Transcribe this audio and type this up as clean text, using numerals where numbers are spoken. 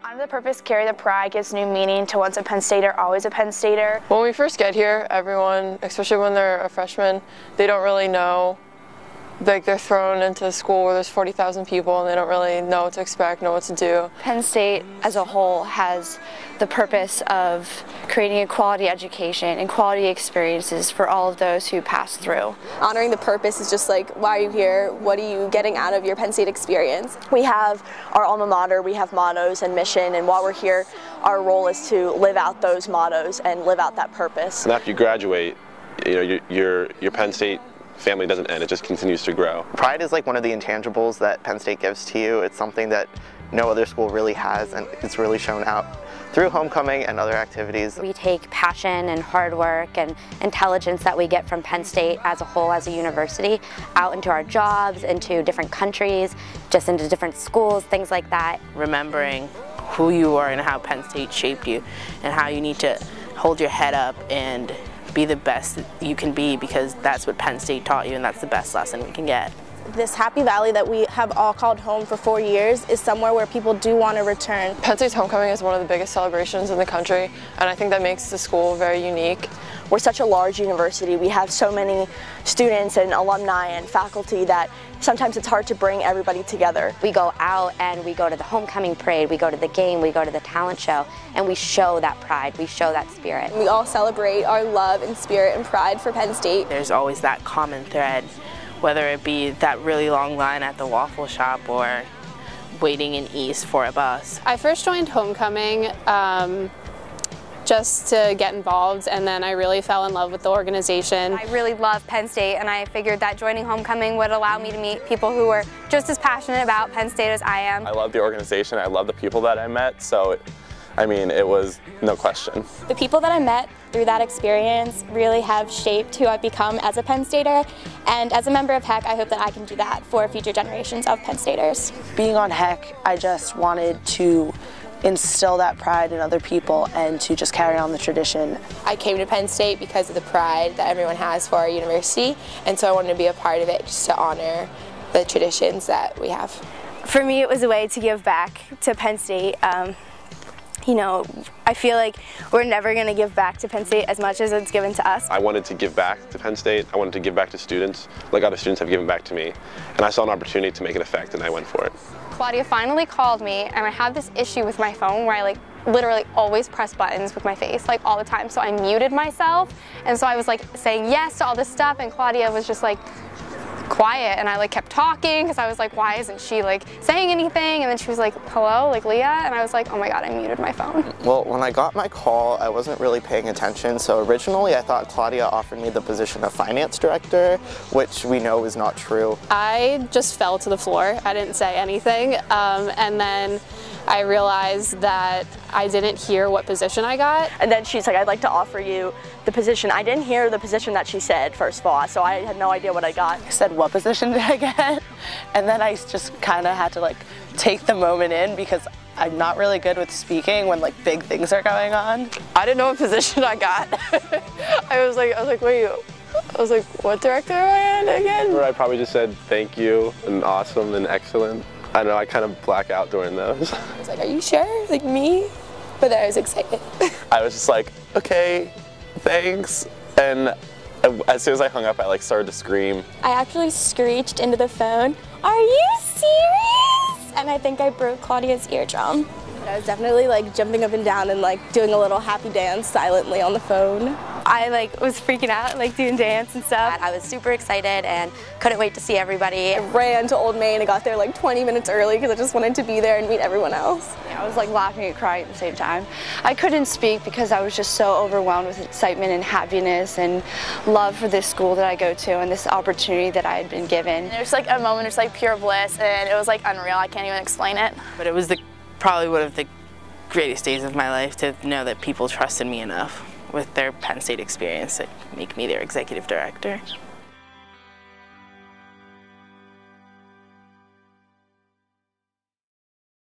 Honor the purpose, carry the pride gives new meaning to once a Penn Stater, always a Penn Stater. When we first get here, everyone, especially when they're a freshman, they don't really know. Like, they're thrown into a school where there's 40,000 people and they don't really know what to expect, know what to do. Penn State as a whole has the purpose of creating a quality education and quality experiences for all of those who pass through. Honoring the purpose is just like, why are you here? What are you getting out of your Penn State experience? We have our alma mater, we have mottos and mission, and while we're here, our role is to live out those mottos and live out that purpose. And after you graduate, you know, your Penn State family doesn't end, it just continues to grow. Pride is like one of the intangibles that Penn State gives to you. It's something that no other school really has, and it's really shown out through homecoming and other activities. We take passion and hard work and intelligence that we get from Penn State as a whole, as a university, out into our jobs, into different countries, just into different schools, things like that. Remembering who you are and how Penn State shaped you and how you need to hold your head up and be the best that you can be, because that's what Penn State taught you and that's the best lesson we can get. This Happy Valley that we have all called home for 4 years is somewhere where people do want to return. Penn State's homecoming is one of the biggest celebrations in the country, and I think that makes the school very unique. We're such a large university. We have so many students and alumni and faculty that sometimes it's hard to bring everybody together. We go out and we go to the homecoming parade, we go to the game, we go to the talent show, and we show that pride, we show that spirit. We all celebrate our love and spirit and pride for Penn State. There's always that common thread, whether it be that really long line at the waffle shop or waiting in East for a bus. I first joined homecoming just to get involved, and then I really fell in love with the organization. I really love Penn State, and I figured that joining homecoming would allow me to meet people who were just as passionate about Penn State as I am. I love the organization, I love the people that I met, so I mean, it was no question. The people that I met through that experience really have shaped who I've become as a Penn Stater, and as a member of HEC, I hope that I can do that for future generations of Penn Staters. Being on HEC, I just wanted to instill that pride in other people and to just carry on the tradition. I came to Penn State because of the pride that everyone has for our university, and so I wanted to be a part of it just to honor the traditions that we have. For me, it was a way to give back to Penn State. You know, I feel like we're never going to give back to Penn State as much as it's given to us. I wanted to give back to Penn State. I wanted to give back to students like other students have given back to me. And I saw an opportunity to make an effect, and I went for it. Claudia finally called me, and I have this issue with my phone where I literally always press buttons with my face, all the time. So I muted myself, and so I was saying yes to all this stuff, and Claudia was just quiet, and I kept talking because I was why isn't she saying anything? And then she was hello, Leah, and I was oh my god, I muted my phone. Well, when I got my call, I wasn't really paying attention, so originally I thought Claudia offered me the position of finance director, which we know is not true. I just fell to the floor. I didn't say anything, and then I realized that I didn't hear what position I got. And then she's I'd like to offer you the position. I didn't hear the position that she said, first of all, so I had no idea what I got. I said, what position did I get? And then I just kind of had to take the moment in, because I'm not really good with speaking when big things are going on. I didn't know what position I got. I was like, wait, what director am I in again? Or I probably just said thank you and awesome and excellent. I don't know, I kind of black out during those. I was are you sure? Me? But then I was excited. I was just okay, thanks. And as soon as I hung up, I started to scream. I actually screeched into the phone, "Are you serious?" And I think I broke Claudia's eardrum. I was definitely jumping up and down and doing a little happy dance silently on the phone. I was freaking out, doing dance and stuff. I was super excited and couldn't wait to see everybody. I ran to Old Main and got there 20 minutes early because I just wanted to be there and meet everyone else. Yeah, I was laughing and crying at the same time. I couldn't speak because I was just so overwhelmed with excitement and happiness and love for this school that I go to and this opportunity that I had been given. There's a moment, it's pure bliss, and it was unreal. I can't even explain it. But it was probably one of the greatest days of my life to know that people trusted me enough with their Penn State experience to make me their executive director.